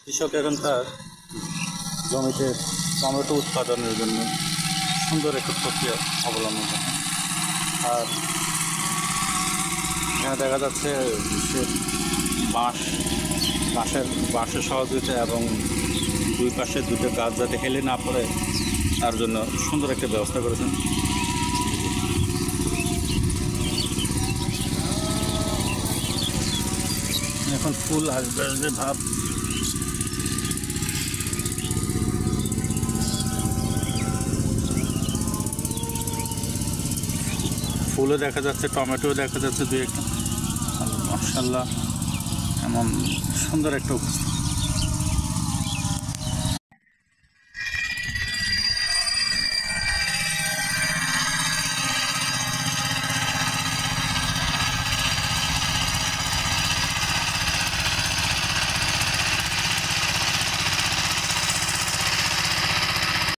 কৃষক এখন তার জমিতে টমেটো উৎপাদনের জন্য সুন্দর একটা প্রক্রিয়া অবলম্বন করে। আর এখানে দেখা যাচ্ছে সে বাঁশের সহযোগিতা এবং দুই পাশে দুটো গাছ যাতে হেলে না পড়ে তার জন্য সুন্দর একটা ব্যবস্থা করেছেন। এখন ফুল আসবে আসবে ভাব। ফুলও দেখা যাচ্ছে, টমেটোও দেখা যাচ্ছে দুই একটা। মাশাআল্লাহ, এমন সুন্দর একটা